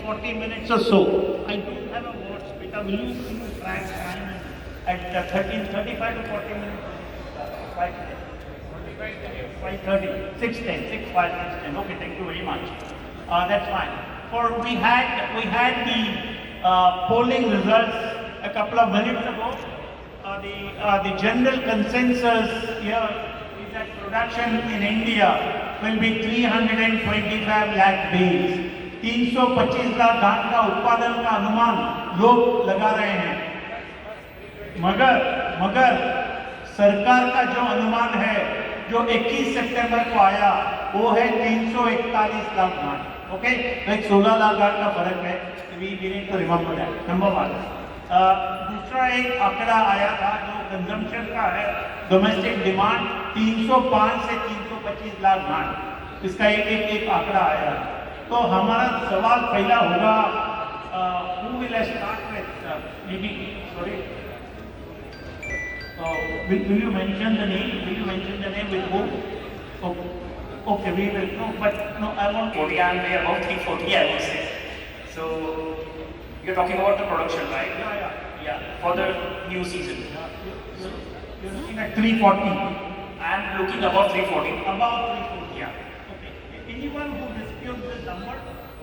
40 minutes or so. I don't have a watch, Peter. Will you track time at 13:35 to 40 minutes? 5 5:30, 6:10, 6, 5, 6:10. Okay, thank you very much. That's fine. For we had the polling results a couple of minutes ago. The general consensus here is that production in India will be 325 lakh bales. 325 lakh धान का उत्पादन का अनुमान लोग लगा रहे हैं, मगर सरकार का जो अनुमान है जो 21 सितंबर को आया वो है 341 लाख धान. ओके, तो एक 16 लाख धान का फर्क है. We need to remember that. Number 1. दूसरा एक आंकड़ा आया था जो कंजम्पशन का है. डोमेस्टिक डिमांड 305 से 325 लाख धान, इसका एक आंकड़ा आया. तो हमारा सवाल पहला होगा, who will I start with? Maybe, sorry. Will you mention the name? Will you mention the name with whom? Okay, we will. No, but no, I want 40 and we are about 340, I would say. So you're talking about the production, right? Yeah. For the new season. You're looking at 340. I'm looking above 340. Above 340. Yeah. Okay. Anyone who disputes this number?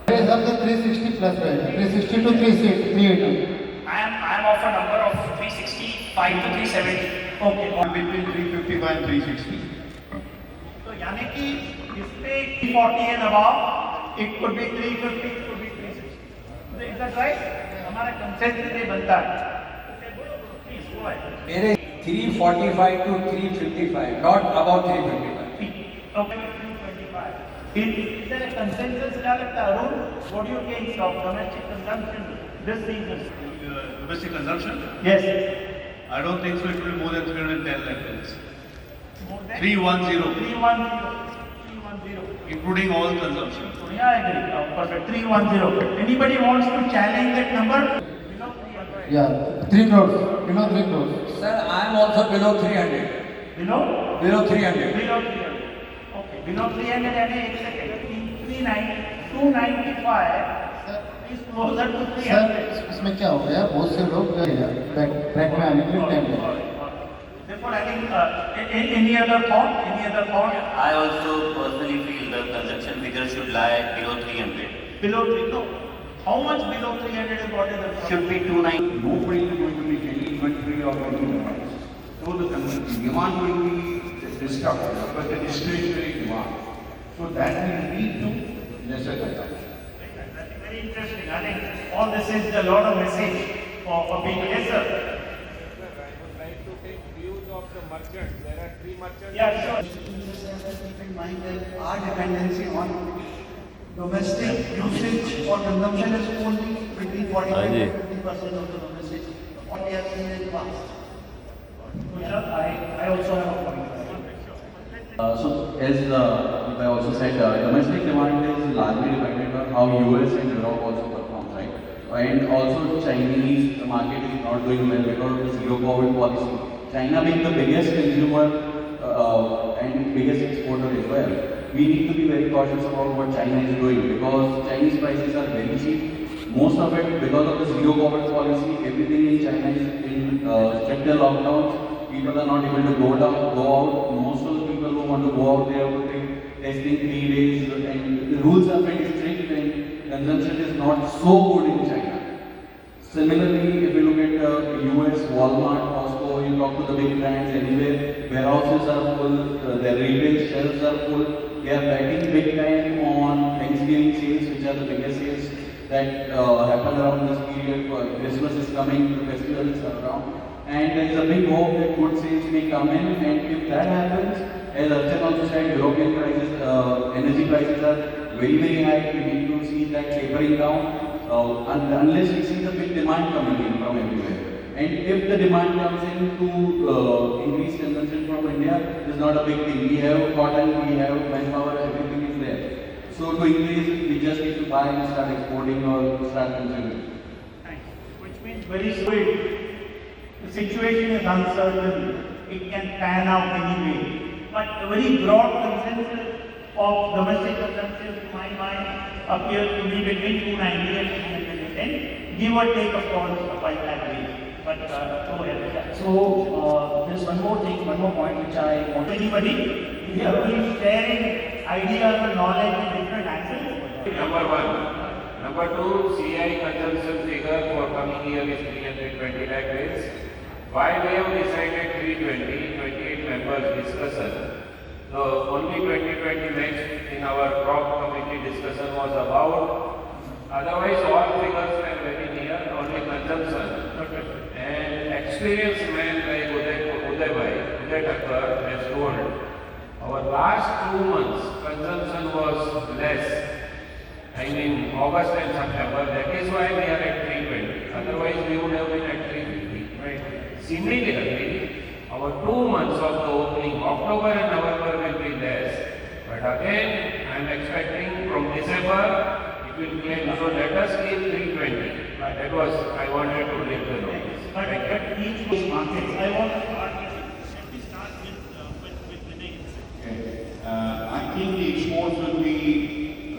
There is up to 360 plus, right? 360 to 380. I am of a number of 365 to 370. Okay. Between 355 and 360. तो यानी कि इसमें 340 and above, it could be 350, it could be 360. Is that right? हमारा consensus ये बनता है. Okay, please go ahead. मेरे 345 to 355, not about 355. Okay, 325. Is there a consensus? क्या लगता है Arun? What do you think of domestic consumption this season? Domestic consumption? Yes. I don't think so. It will be more than 310 lakh tons. More than 310, 310, including all consumption. Yeah, I agree. Perfect. 310. Anybody wants to challenge that number? Below 300. Yeah, 3 crores. Below 3 crores. Sir, I am also below 300. Below? Below 300. Below 300. Okay. Below 300 यानी एक second. 295 is closer to 300. Sir, इसमें क्या हो गया? बहुत से लोग track में आने के लिए टाइम लगा. Therefore, I think any other thought? I also personally feel the consumption figure should lie below 300. Below 300. No. How much below 300 is what is the Should be 290. Nobody is going to make any inventory of any device. So the demand will be disturbed because the discretionary demand. So that will lead to lesser consumption. That's very interesting. I think all this is a lot of message for being lesser. There are 3 merchants. Yeah, sure. Keep in mind that our dependency on domestic usage or consumption is only between 45 to 50% of the domestic, what we have seen in the past. I also have a point. So as I also said, domestic demand is largely dependent on how US and Europe also perform, right? And also Chinese market is not doing well because of the zero COVID policy. China being the biggest consumer and biggest exporter as well, we need to be very cautious about what China is doing because Chinese prices are very cheap. Most of it because of the zero COVID policy, everything in China is in stricter lockdowns. People are not able to go out. Most of the people who want to go out, they have to take testing 3 days, and the rules are very strict and consumption is not so good in China. Similarly, if you look at US, Walmart, Costco, you talk to the big brands anywhere, warehouses are full, their retail shelves are full. They are betting big time on Thanksgiving sales, which are the biggest sales that happen around this period. Christmas is coming, the festivals are around. And there is a big hope that good sales may come in, and if that happens, as Archana also said, European prices, energy prices are very, very high. We need to see that tapering down unless we see the big demand coming in from everywhere. And if the demand comes in to increase consumption from India, it's not a big thing. We have cotton, we have manpower, everything is there. So to increase, we just need to buy and start exporting or start consuming. Which means very sweet. The situation is uncertain. It can pan out anyway. But a very broad consensus of domestic consumption, to my mind, appears to be between 290 and 210, give or take of course 5 lakh range. But go ahead. Yeah. So there's one more thing, one more point which I want. Anybody, if you are really sharing ideas and knowledge in different angles. Number one. Number two, CI consumption figure for coming year is 320 lakh bales. Why we have decided 320, 28 members discussion. The only 2020 match in our crop committee discussion was about, otherwise all figures were very near, only consumption. And experienced men like Uday Thakkar has told, our last 2 months consumption was less. I mean August and September, that is why we are at 320. Otherwise we would have been at 350. Right. Similarly, our 2 months of the opening, October and November will be less. But again, I am expecting from December it will claim. So let us keep 320. That was, I wanted to leave the notice. But at each of those markets, I want to start with Vinay. I think the exports will be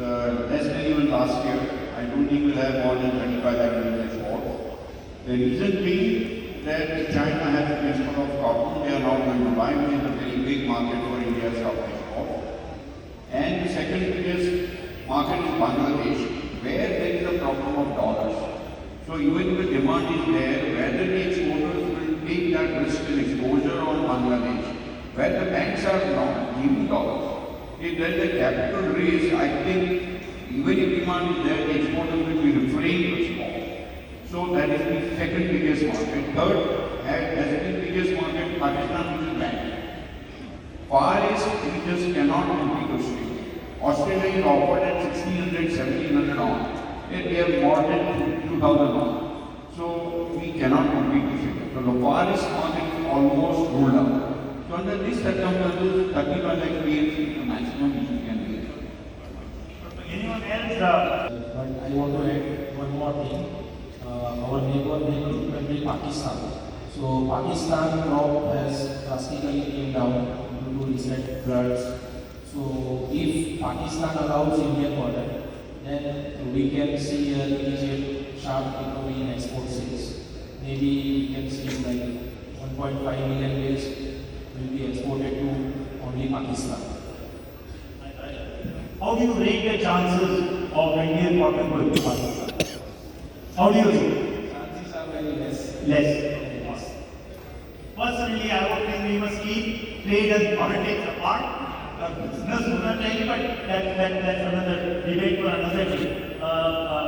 less than even last year. I don't think we'll have more than 35 lakh million exports. The reason being that China has a principle of cotton, they are not going to buy, which is a very big market for India's cotton export. And the second biggest market is Bangladesh, where there is a problem of dollars. So even if the demand is there, whether the exporters will take that risk and exposure on Bangladesh, where the banks are not giving dollars. If there is a capital raise, I think even if demand is there, the exporters will be refrained to export. So that is the second biggest market. Third, as the biggest market, Pakistan which is banned. Far East, we just cannot compete Australia. Australia is offered at 1600, 1700 on. Yet we have more than 2000 on. So we cannot compete Australia. So the Far East market is almost ruled out. So under these circumstances, 35 lakh BNC is the maximum which we can do. Anyone else? But I want to add one more thing. Our neighbor country Pakistan. So Pakistan crop has drastically came down due to recent floods. So if Pakistan allows Indian cotton, then we can see an immediate sharp recovery in export sales. Maybe we can see like 1.5 million bales will be exported to only Pakistan. How do you rate the chances of Indian cotton going to Pakistan? How do you see? Chances are very less. Less. Personally, I would think we must keep trade and politics apart. Business होना चाहिए, but that's another debate for another day.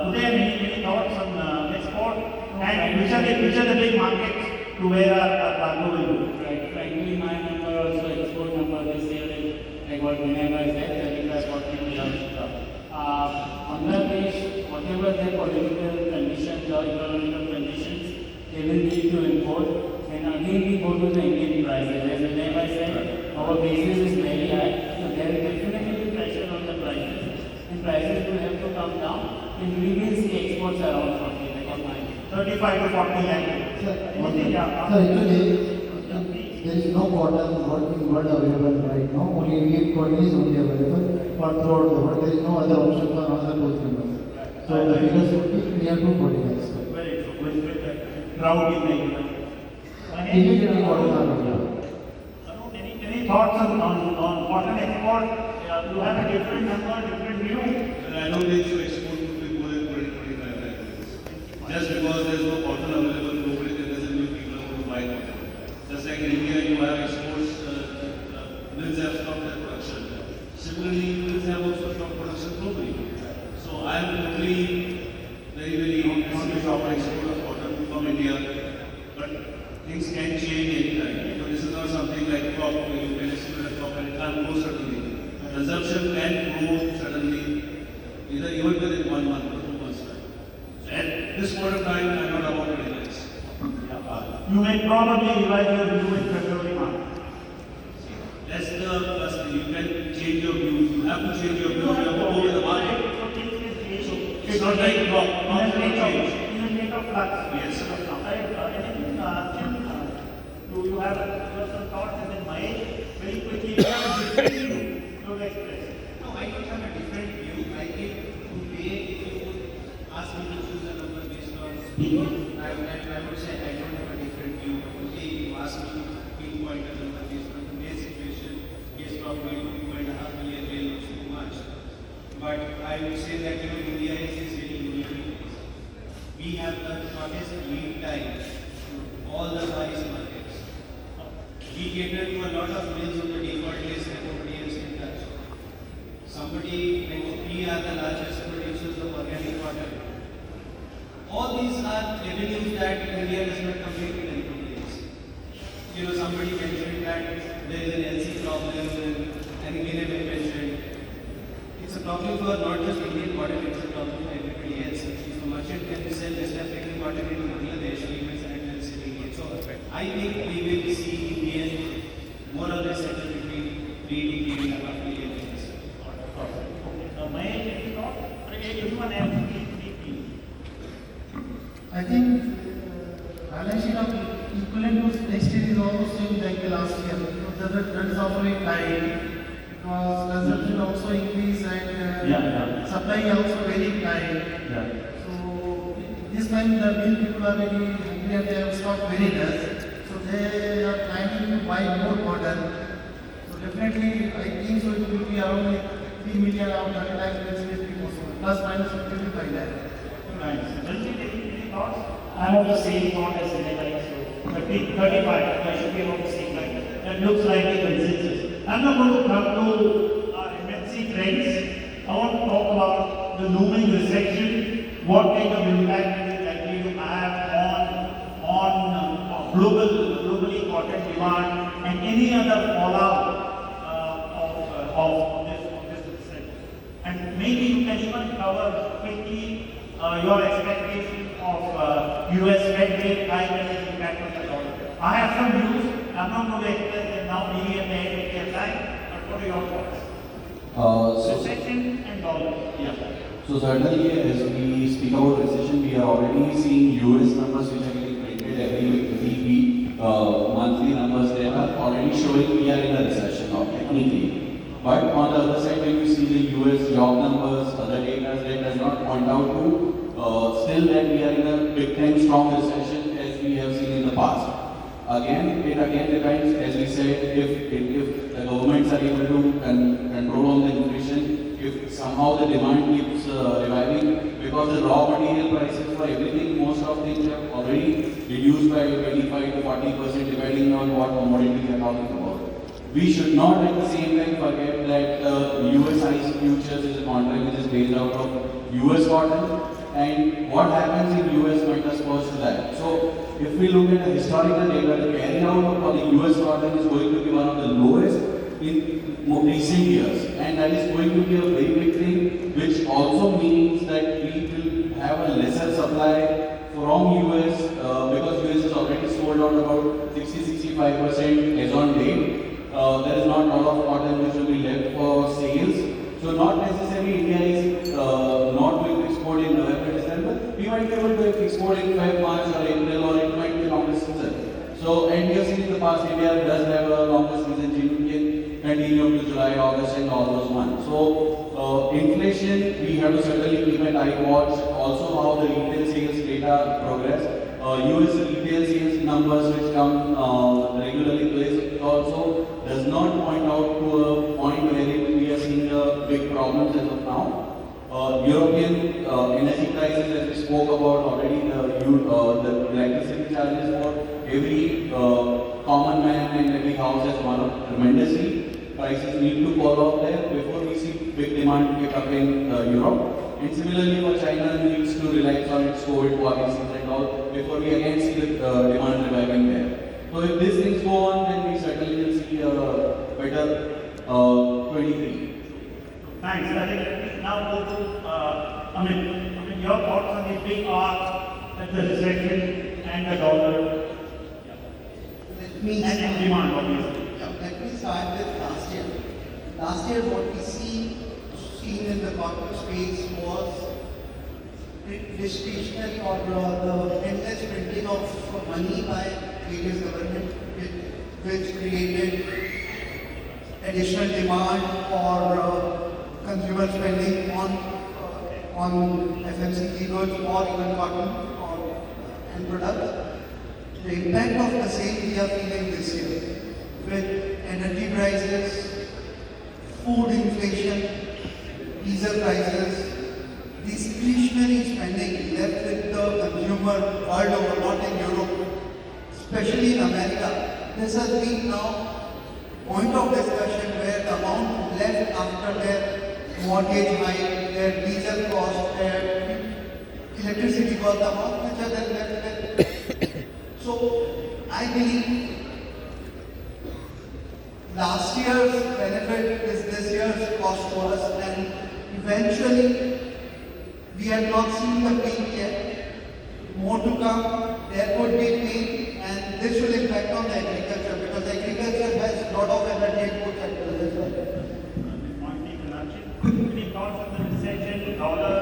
Today, any thoughts on export and which are the big markets to where our cargo will go? Right. Frankly, my number also export number this year is like what Vinay said, 35-40 million. Bangladesh, whatever their political conditions or economical conditions, they will need to import. And again, we go to the Indian prices. As Vinay said, our basis is very high, so there will definitely be pressure on the prices. And prices will have to come down. And we will see exports around 40, that is my 35 to 40 lakh. Sir, Anything, actually, there is no cotton world available right now. Only Indian cotton is only available for throughout the world. There is no other option for another 2-3 months. So the figures would be near to 40 lakhs. Very true. With the drought in the universe. Immediately cotton are available. Any thoughts on cotton export? You have a different number, different view? And I don't think so export would be more than 20-25 lakh bales. Just because there's no cotton available globally, there doesn't mean people are going to buy cotton. Just like in India, you have exports, mills have stopped their production. Similarly, mills have also stopped production globally. So I am totally very pessimistic of export of cotton from India. But things can change anytime. So this is not something like crop, where you can estimate a crop and it can't grow suddenly. Consumption can grow suddenly, even within 1 month or 2 months time. So at this point of time, I'm not about to relax. You may probably revise your view in February month. That's the first thing. You can change your views. You have to change your views. You have to go with the market. It's not like crop. Crops will change. In a state of flux. Yes. Anything, do you have some thoughts and then Mahesh, very quickly, you have a different view to express? No, I don't have a different view. I think way, if you would ask me to choose a number based on speed, I would say I don't have a different view. Okay, you ask me to pinpoint a number based on today's situation, yes, probably 2.5 million really looks too much. But I would say that India is this very unique place. We have the shortest lead time to all the Paris markets. We cater to a lot of mills on the default list that nobody else can touch. Somebody like we are the largest producers of organic cotton. All these are revenues that India does not compete with anybody else. Somebody mentioned that there is an LC problem and Guinea mentioned. It's a problem for not just Indian cotton, it's a problem for everybody else. If a merchant can sell West African cotton into Bangladesh, we will sell it selling it. So I think we will see Indian more or less settle between 3 to 3.5 million. Everyone else, please. I think balance sheet of equivalent to next year is almost same like the last year. Because that is also very tight. Because consumption also increase and supply also very tight. So this time the mill people are very hungry and they have stocked very less. So they are planning to buy more cotton. So definitely I think so it will be around 3 million around 30 lakh bales will be possible. Plus minus 25 lakh. Nice. Any thoughts? I'm of the same thought as Vinay, so 35. I should be about the same line. That looks like a consensus. I'm not going to come to our MNC friends. I want to talk about the looming recession, what kind of impact it is likely to have on globally cotton demand and any other fallout of this recession. And maybe you can even cover quickly your expectation of US Fed rate hike and its impact on the dollar. I have some views. I'm not going to explain them now, maybe at the end of their time, but what are your thoughts? Recession and dollar. Yeah. So certainly, as we speak about recession, we are already seeing US numbers which are getting printed every week. Monthly numbers that are already showing we are in a recession now, technically. But on the other side, when you see the US job numbers, other data that does not point out to still that we are in a big time strong recession as we have seen in the past. It again depends, as we said, if the governments are able to control on the inflation, if somehow the demand keeps reviving, because the raw material prices for everything, most of things have already reduced by 25 to 40% depending on what commodity we are talking about. We should not at the same time forget that US ICE futures is a contract which is based out of US cotton, and what happens in US matters first to that. So if we look at the historical data, the carry out for the US cotton is going to be one of the lowest in recent years, and that is going to be a very big thing, which also means that we will have a lesser supply from US because US is already sold out about 60-65% as on date. There is not a lot of cotton which will be left for sales. So not necessarily India is not going to export in November, December. We might be able to export in Feb, March or April, or it might be longer season. So, and we have seen in the past India does have a longer season. June can continue up to July, August and all those months. So inflation, we have to certainly keep an eye watch. Also how the retail sales data progress. US retail sales numbers which come regularly to this also does not point out to a point where we are seeing big problems as of now. European energy prices, as we spoke about already, the electricity charges for every common man and every house has gone up tremendously. Prices need to fall off there before we see big demand pick up in Europe. And similarly for China needs to relax on its COVID policies and all before we again see the demand reviving there. So if these things go on, then we certainly will see a better 23. Thanks. I think now go to, your thoughts on the big arc at the recession and the dollar and demand, obviously. Let me start with last year. Last year, what we seen in the cotton space was discretionary or the endless printing of money by previous government, which created additional demand for consumer spending on on FMCG goods or even cotton or end products. The impact of the same we are feeling this year with energy prices, food inflation, diesel prices, discretionary spending left with the consumer world over, not in Europe, especially in America. This has been now point of discussion where the amount left after their mortgage hike, their diesel cost, their electricity cost, the amount which are then left with. So I believe last year's benefit is this year's cost to us, and eventually we have not seen the peak yet. More to come, there could be peak, and this will impact on the agriculture because agriculture has a lot of energy input sectors as well. Any thoughts on the recession, dollar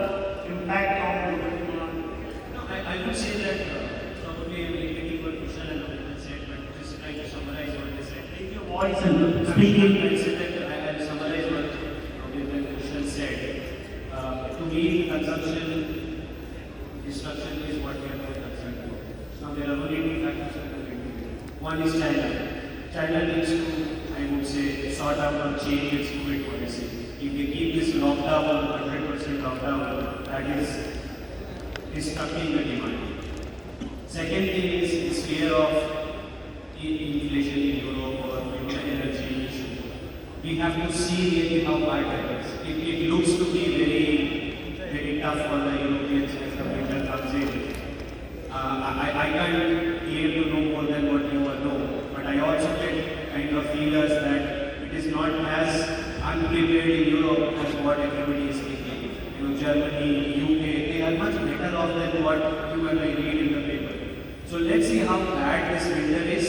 impact on global demand? No, I would say that probably I'm repeating what Kushal and Abhinandan said, but just trying to summarize what they said. Take your voice and speaking. I said that I'll summarize what Abhinandan and Kushal said. To me, consumption destruction is what we are more concerned about. Now there are only two factors that are going to be. One is China. China needs to, I would say, sort out or change its COVID policy. If they keep this lockdown, 100% lockdown, that is disrupting the demand. Second thing is this fear of inflation in Europe or maybe the energy issue. We have to see really how bad that is. It looks to be very tough for the Europeans as the winter comes in. I can't claim to know more than what you all know, but I also get kind of feelers that it is not as unprepared in Europe as what everybody is thinking. You know, Germany, UK, they are much better off than what you and I read in the paper. So let's see how bad this winter is.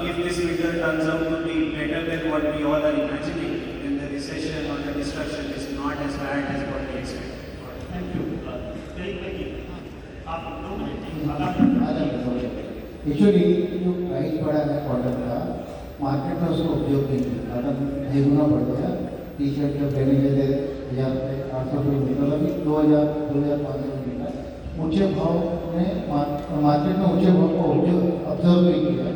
If this winter turns out to be better than what we all are imagining, then the recession or the destruction is not as bad as what we expect. Thank you. Very quickly. Actually जो price बढ़ा है cotton का market में उसको उपयोग नहीं किया cotton देखना पड़ गया टी शर्ट जब लेने गए थे 1800 मीटर अभी 2500 मीटर ऊंचे भाव ने मार्केट में ऊंचे भाव को ऑब्जर्व नहीं किया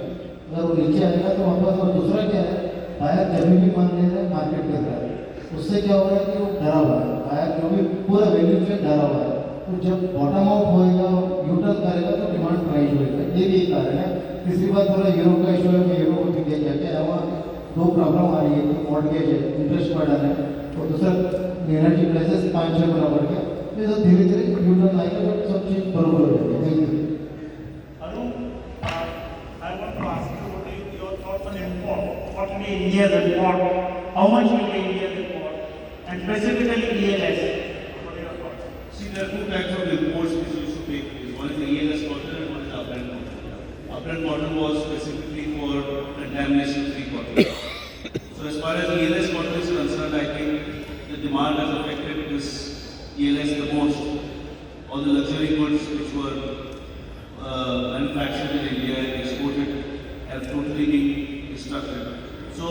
अगर वो नीचे आएगा तो वापस और दूसरा क्या है बायर जब भी मान ले रहे हैं मार्केट के तरह उससे क्या हो रहा है कि वो डरा हुआ है बायर जो भी पूरा वैल्यू चेन डरा हुआ है तो जब बॉटम आउट होएगा यूटर्न करेगा तो डिमांड प्राइस होएगा ये भी एक कारण है तीसरी बात थोड़ा यूरोप का इशू है मैं यूरोप को भी जाके वहाँ दो प्रॉब्लम आ रही है कि मॉर्टगेज है इंटरेस्ट बढ़ रहा है और दूसरा एनर्जी प्राइसेस 5-6 गुना बढ़ गया ये तो धीरे धीरे यूटर्न आएगा तो सब चीज़ बरोबर हो जाएगी thank you Arun, I want to ask you what is your thoughts on import? What will be India's import? How much will be India's import? And specifically ELS. What are your thoughts? See, there are two types of imports which you should take. One is the ELS cotton and one is the upland cotton. Upland cotton was specifically for contamination-free cotton. So as far as ELS cotton is concerned, I think the demand has affected this ELS the most. All the luxury goods which were manufactured in India and exported have totally been destructed. So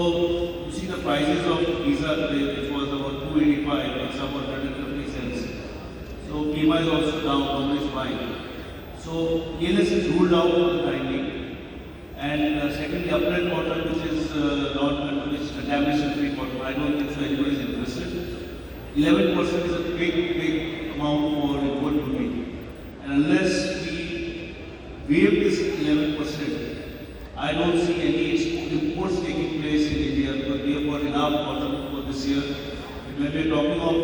you see the prices of pizza today, which was about 285, it's about 150 cents. So Kima is also down, nobody is buying. So ELS is ruled out for the time being. And secondly, upland cotton, which is contamination-free cotton, I don't think so anybody is interested. 11% is a big amount for import duty. And unless we waive this 11%, I don't see any imports taking place in India because we have got enough cotton for this year. And when we are talking of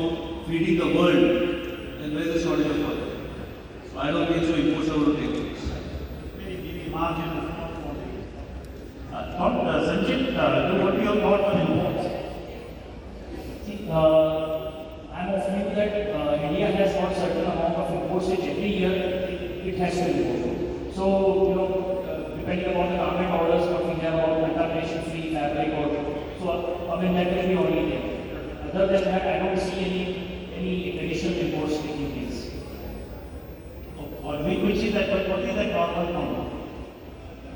feeding the world, then there is a shortage of cotton. So I don't think so imports are going to take place. Very marginal. Sanjit, what are your thoughts on imports? See, I'm of view that India has got certain amount of imports which every year it has to import. So, depending upon the government orders, what we have about contamination-free fabric or so, that will be only there. Other than that, I don't see any additional imports taking place. Or which is that? What is that normal number?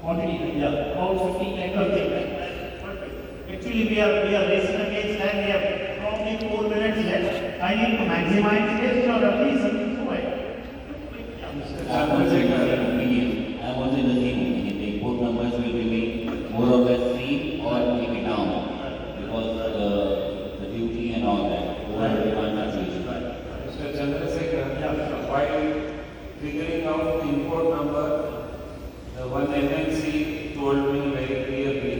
Quantity, Yeah. about 15 lakh. Perfect. Actually, we are racing against time. We have probably 4 minutes left. I need to maximize this, so at least do it. I'm also in the same opinion. I'm also in the same opinion. The import numbers will remain more or less same or maybe down because the duty and all that. Over demand situation. Mr. Chandrasekhar, while figuring out the import number, the one MNC told me very clearly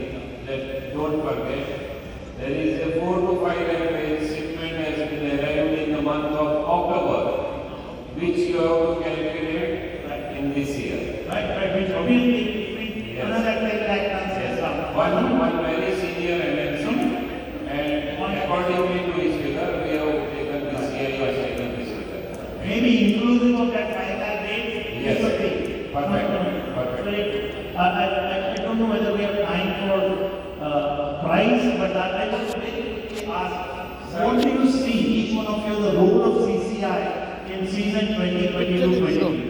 that don't forget, there is a 4 to 5 lakh bale shipment has been arrived in the month of October, which you have to calculate in this year. Right, which obviously another like Yes. One very senior MNC, and accordingly to his figure, we have taken this year, he has taken this figure. maybe inclusive of that 5 lakh days. Yes. Perfect. I don't know whether we have time for price, but I would really ask, what do you see, each one of you, the role of CCI in season 2022-23?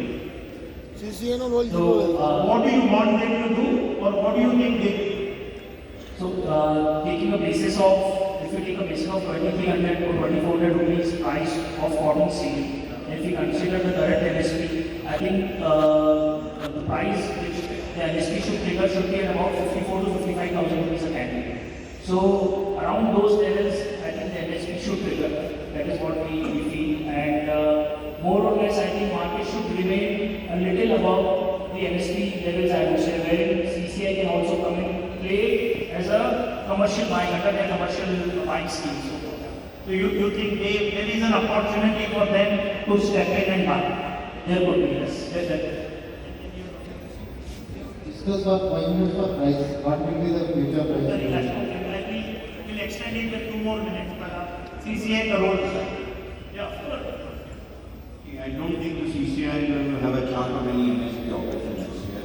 So, what do you want them to do, or what do you think they do? So, taking a basis of, if you take a basis of 2300 or 2400 rupees price of cotton seed, if we consider the current MSP, I think the price which the MSP should trigger should be at about 54 to 55,000 rupees a candy. So, around those levels, I think the MSP should trigger. That is what we feel. And more or less, I think market should remain a little above the MSP levels, I would say, where CCI can also come in play as a commercial buying under their commercial buying scheme. So you think there is an opportunity for them to step in and buy? There could be, yes. Discuss for 5 minutes for price, what will be the future price? Sorry, that's okay. We'll extend it to 2 more minutes, but CCI the role. Yeah, of course. I don't think the CCI will have a chance of any MSP operation next year.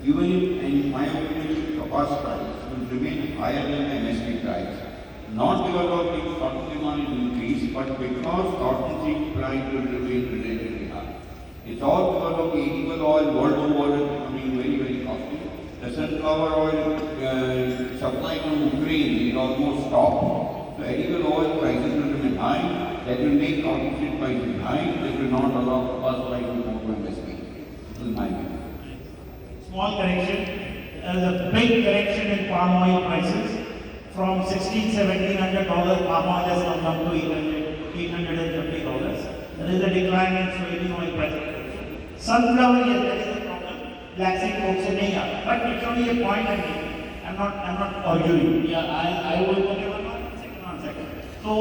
Even if, in my opinion, the cost price will remain higher than the MSP price. Not because of the cotton demand increase, but because cotton seed price will remain relatively high. It's all because of the edible oil world over is becoming very, very costly. The sunflower oil supply from Ukraine is almost stopped. So edible oil prices will remain high. That will make cotton seed prices high. That will not allow the cost price to go to MSP. This is my view. Small correction. There is a big correction in palm oil prices. From $1,700 palm oil has come down to $850. There is a decline in soybean oil prices. Sunflower, yes, there is a problem. Black seed folks say nahi, but it's only a point I'm making. I'm not arguing. Yeah, I will. Okay, one second. So,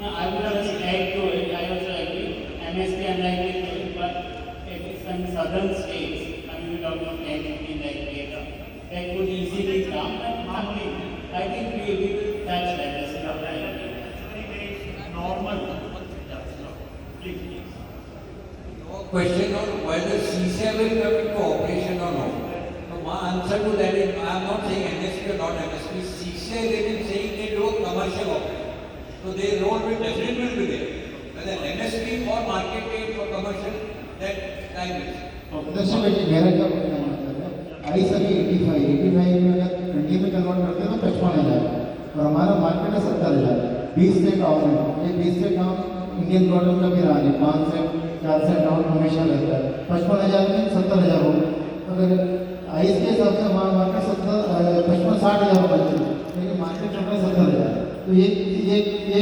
I would just add to it. I also agree. MSP unlikely to it, but in some southern states, I mean, we talk of 10-15 lakh data, that could easily come and I think we will touch that. That's very normal. Please. Question on whether CCI will come into operation or not. So my answer to that is, I am not saying MSP or not MSP. CCI they will saying they do commercial operation. So their role will definitely be there. Whether MSP or market rate or commercial, that time is. दर्शक बेटी मेरा क्या बोलना है मतलब है आई सभी 85 में अगर 20 में कन्वर्ट करते हैं तो 55,000 और हमारा मार्केट है 70,000 20 से डाउन है ये 20 से डाउन इंडियन गवर्नमेंट का भी रहा है 5 से 4 से डाउन हमेशा रहता है 55,000 में 70,000 हो अगर आइस के हिसाब से हमारा मार्केट 60,000 बनती है लेकिन मार्केट चल रहा है 70,000 तो ये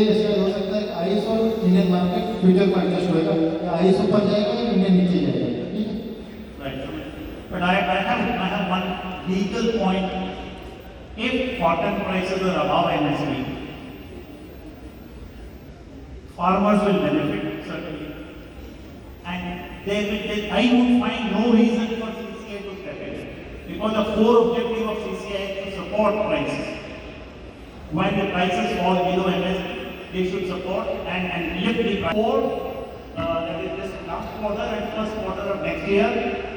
इसका हो सकता है आइस और इंडियन मार्केट फ्यूचर में एडजस्ट होएगा या आइस ऊपर जाएगा या इंडियन नीचे जाएगा. But I have one legal point. If cotton prices are above MSP, farmers will benefit certainly, and I would find no reason for CCI to step in because the core objective of CCI is to support prices. When the prices fall below MSP, they should support and lift the price. That is this last quarter and first quarter of next year.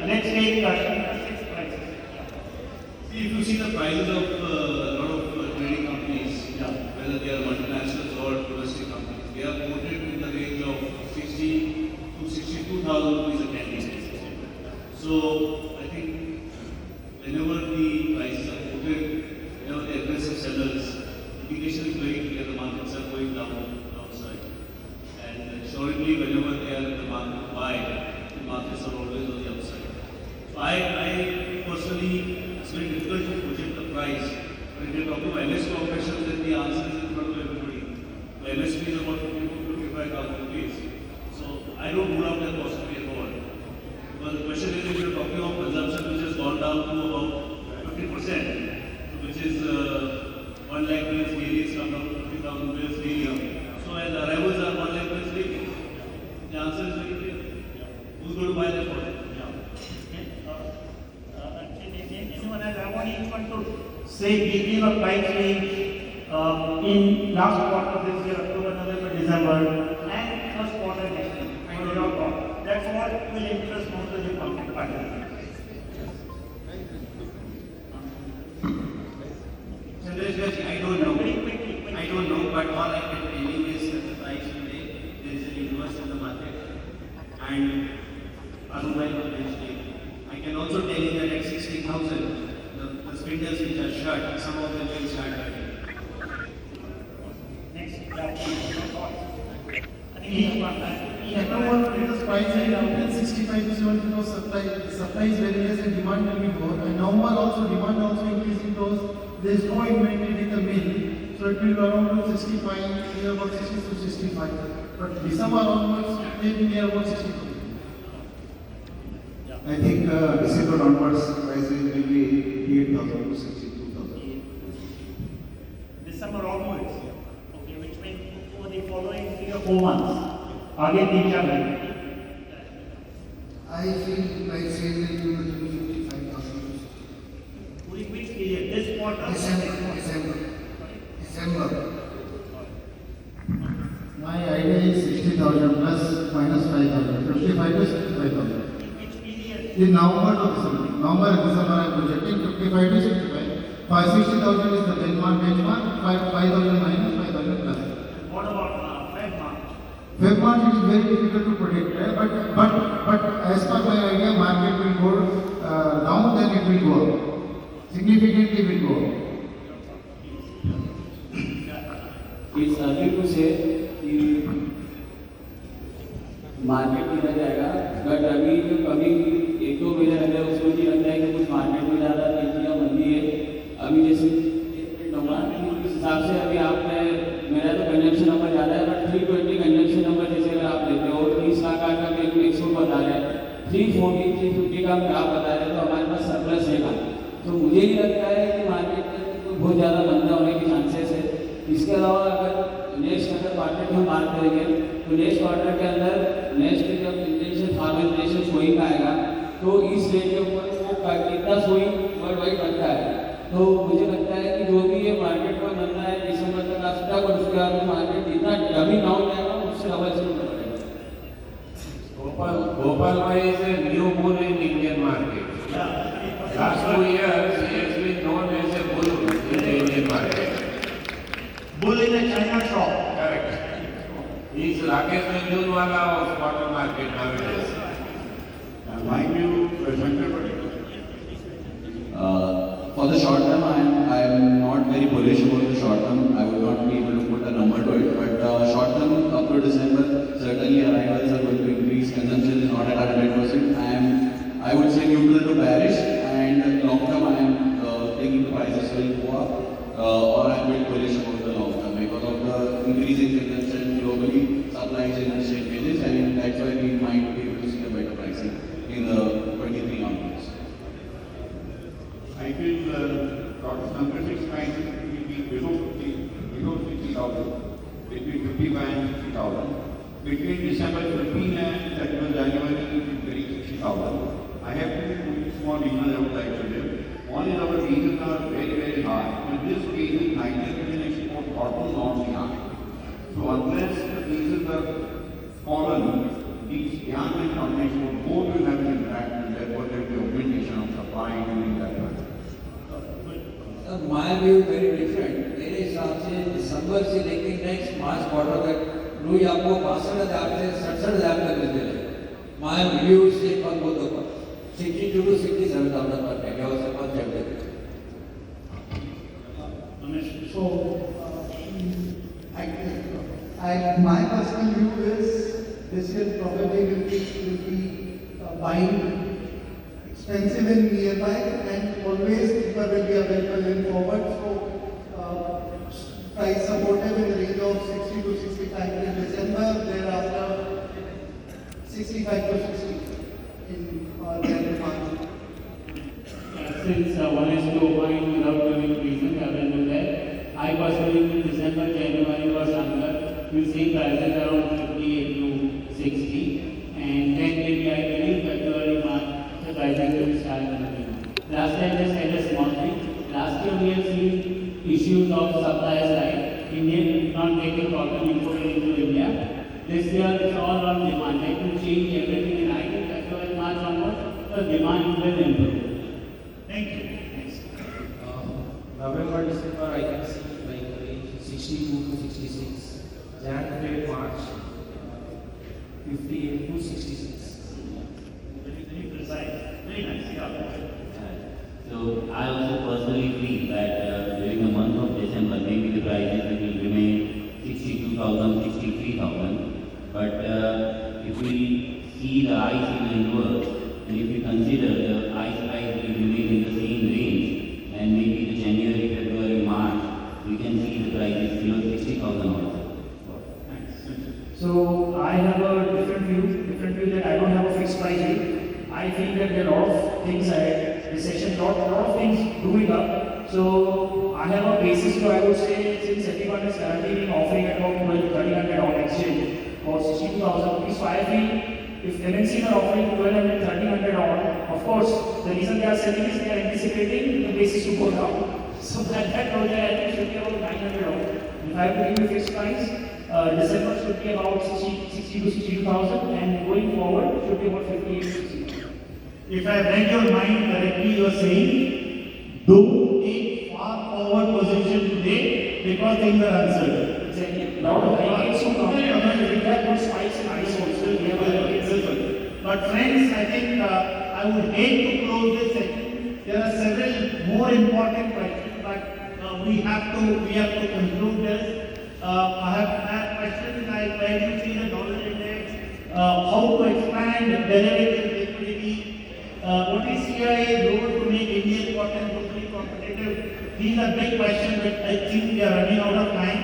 Let's take 6 prices. See, if you see the prices of a lot of trading companies, whether they are multinationals or domestic companies, they are quoted in the range of 60 to 62,000 rupees a candy. So, I think whenever the prices are quoted, the aggressive sellers, indication is very clear market to buy, the markets are always on the upside. So I personally, it's very difficult to project the price. When you're talking about MSP operations, then the answer is in front of everybody. The MSP is about 55,000 rupees. So I don't rule out that possibility at all. But the question is, if you're talking of consumption which has gone down to about 50%, which is 1 lakh bills daily, it's come down to 50,000 bills daily. So as arrivals are 1 lakh bills daily, the answer is very clear. Who's going to buy that for? Anyone else? I want each one to say, give a price range in last quarter of this year, October, November, December, and first quarter next year. That's what will interest most of the market participants. Chandresh, I don't know. I don't know, but all I can tell you is that the price today, there is a universe in the market, and otherwise not very stable. I can also tell you that at 60,000, the spindles which are shut, some of them will start hurting. October price range until 65 to 70 because supply is very less and demand will be more. And November also demand also increasing because there is no inventory in the mill, so it will be around 65, near about 60 to 65. But December onwards, it may be near about 62. I think December onwards price range will be 88,000 to 62,000. December onwards, okay, which means for the following 3 or 4 months. आगे 3-4 महीने. I feel price range will be 55,000. Which period? This quarter? December. My idea is 60,000 plus minus 5,000, 55 to 65,000. Which period? In November to December. November and December I am projecting 55 to 65. 60,000 is the benchmark, 5,000 minus 5,000 plus. What about Feb? Feb March is very difficult to predict, but as per my idea, market will go down, then it will go up. Significantly will go up. It's early to say कि market किधर जाएगा, but अभी जो coming 1-2 महीने लग रहे हैं उसमें भी लगता है कि कुछ मार्केट में ज़्यादा तेजी या मंदी है. अभी जैसे इस हिसाब से अभी आपने मेरा तो कंजम्पशन नंबर ज़्यादा है, बट 320 कंजम्पशन नंबर जैसे अगर आप लेते हो 30 लाख का एक्सपोर्ट बता रहे हैं, 340, 350 का आप बता रहे हैं, तो हमारे पास सरप्लस है. तो मुझे ही लगता है कि मार्केट में बहुत ज़्यादा मंदा होने के चांसेस है. इसके अलावा अगर नेक्स्ट क्वार्टर की हम बात करेंगे तो नेक्स्ट क्वार्टर के अंदर नेक्स्ट जब इंटेंशन फार्मर इंटेंशन सोइंग आएगा तो इस रेट के ऊपर वो कितना सोइंग वर्ल्ड वाइड बनता है. तो मुझे लगता है कि जो भी ये मार्केट में बनना है दिसंबर तक आ सकता है, और उसके बाद मार्केट जितना कमी डाउन जाएगा उससे डबल से बढ़ जाएगा. Gopal Bhai is a new bull in Indian market. Last 2 years he has been known as a bull in the Indian market. Bull in a China shop. Correct. He is Rakesh Nanjunwala of cotton market nowadays. My view, Shankar Patel. For the short term, I am not very bullish about the short term. I will not be able to put a number to it. But short term, up to December, certainly arrivals are going to increase. Consumption is not at 100%. I would say neutral to bearish, and long term, I am thinking the prices will go up, or I am very bullish about the long term because of the increasing consumption globally, supplies and shrinkages, and that's why we might be able to see a better pricing in the 23 onwards. I feel number 6 prices will be below 60,000, between 55 and 60,000. Between December 15 and that was January, it will be 60,000. I have two small reasons I would like to give. One is our regions are very, very high. In this region, Nigeria can export cotton not yarn. So unless the regions are fallen, these yarn and cotton export both will have an impact, and therefore there will be augmentation of supply during that time. My view very different. मेरे हिसाब से दिसंबर से लेकर next मार्च quarter तक रुई आपको 62,000 से 67,000 तक मिलते रहे. My view is on both of us. 62 to 67,000 per pack. I was a concept. So, my personal view is this still probably will be buying expensive in nearby and always cheaper will be available in forward. So price supportive in the range of 60 to 65 in December, thereafter 65 to 60 in January, March. Since one is to avoid without giving reason, I will do that. I personally in December, January was younger. You see prices around 58 to 60, and then maybe I believe February, March, the prices will start coming. Last time just had a small thing. Last year we have seen issues of supply side. India not getting cotton imported into India. This year it's all on demand. They will change everything in item. February, March onwards, the demand will improve. Thank you. Thanks. November, December, I can see like range 62 to 66. January, March, 58 to 66. Very precise. Very nice. Yeah. So I also personally feel that during the month of December, maybe the prices will remain 62,000, 63,000. But if we see the ice in the universe, and if we consider the ice price will remain in the same range, and maybe the January, February, March, we can see the prices below 60,000 also. So I have a different view that I don't have a fixed price rate. I feel that there are a lot of things ahead, recession, lot of things doing up. So I have a basis to, I would say, since everyone is currently being offering at about 1,300 on exchange or 62,000 rupees. So I feel if MNCs are offering 1,200, 1,300 on, of course, the reason they are selling is they are anticipating the basis to go down. So that project I think should be about 900 on. If I have to give you a fixed price, December should be about 60 to 62,000 and going forward should be about 58 to 60,000. If I read your mind correctly, you are saying don't take far forward position today because things are uncertain. Exactly. Now the markets will come. We have good spikes in ice also. We have a But friends, I think I would hate to close this session. There are several more important questions, but we have to conclude this. I have questions like where do you see the dollar index, how to expand derivative liquidity, what is CIA's role to make Indian cotton globally competitive? These are big questions, but I think we are running out of time.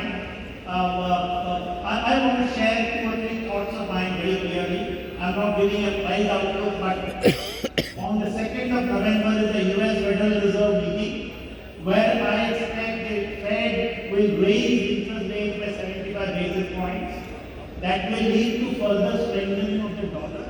I want to share 2 or 3 thoughts of mine very clearly. I'm not giving a price outlook, but on the 2nd of November is the US Federal Reserve meeting, where I expect the Fed will raise interest rates by 75 basis points. That will lead to further strengthening of the dollar.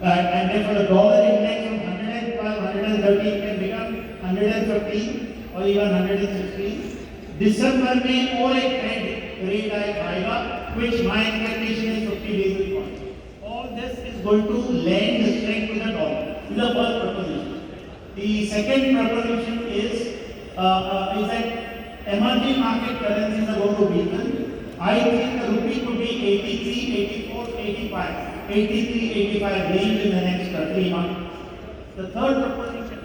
And therefore the dollar index from 112, 113 can become 115 or even 116. December में और एक Fed rate hike आएगा, which my expectation is 50 basis points. All this is going to lend strength to the dollar. This is the first proposition. The second proposition is that emerging market currencies are going to weaken. I think the rupee could be 83, 84, 85, 83, 85 range in the next 3 months. The third proposition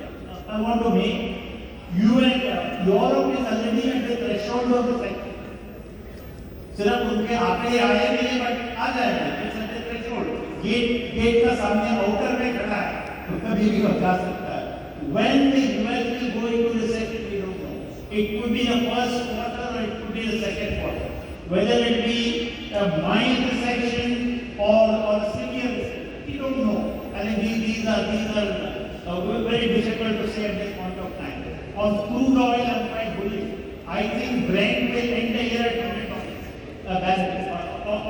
I want to make, Europe is already at the threshold of the cycle. सिर्फ उनके आंकड़े आए नहीं है but आ जाएगा it's at the threshold gate का सामने आउटर में खड़ा है तो कभी भी जा सकता है when the US will go into recession we don't know it could be the first quarter और it could be the second quarter whether it be a mild recession or a severe recession we don't know. I think these are very difficult to say at this point of time. On crude oil I'm quite bullish. I think Brent will end the year at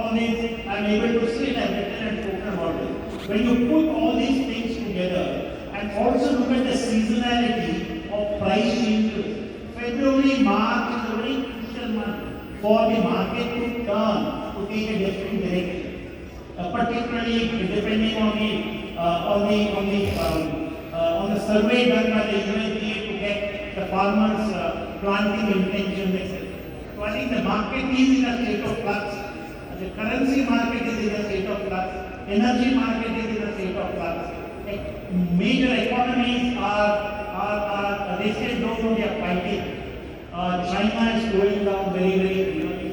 on it, I'm able to see it, I've written and spoken about it. When you put all these things together and also look at the seasonality of price changes, February, March is a very crucial month for the market to turn, to take a different direction. Particularly depending on the survey done by the USDA to get the farmers' planting intentions, etc. So I think the market is in a state of flux. The currency market is in a state of flux. Energy market is in a state of flux. Major economies are they still don't know they are fighting. China is slowing down very, very clearly.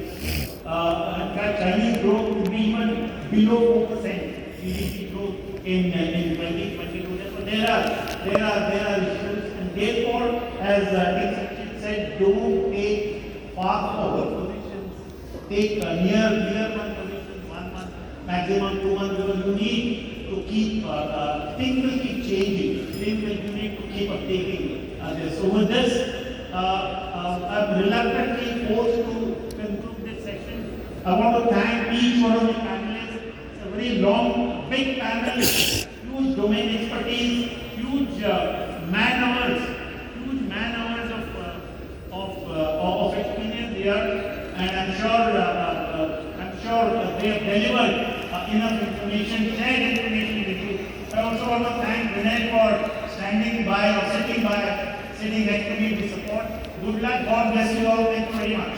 In fact, Chinese growth could be even below 4% GDP growth in 2022. Therefore, there are issues, and therefore, as Dick said, don't take far forward positions. Take near month positions, 1 month, maximum 2 months, because you need to keep things will keep changing. You need to keep updating this. So with this, I'm reluctantly forced to conclude this session. I want to thank each one of the panelists. It's a very long, big panel, huge domain expertise, huge man hours of experience here, and I'm sure they have delivered enough information, shared information with you. I also want to thank Vinay for standing by or sitting next to me to support. Good luck. God bless you all. Thank you very much.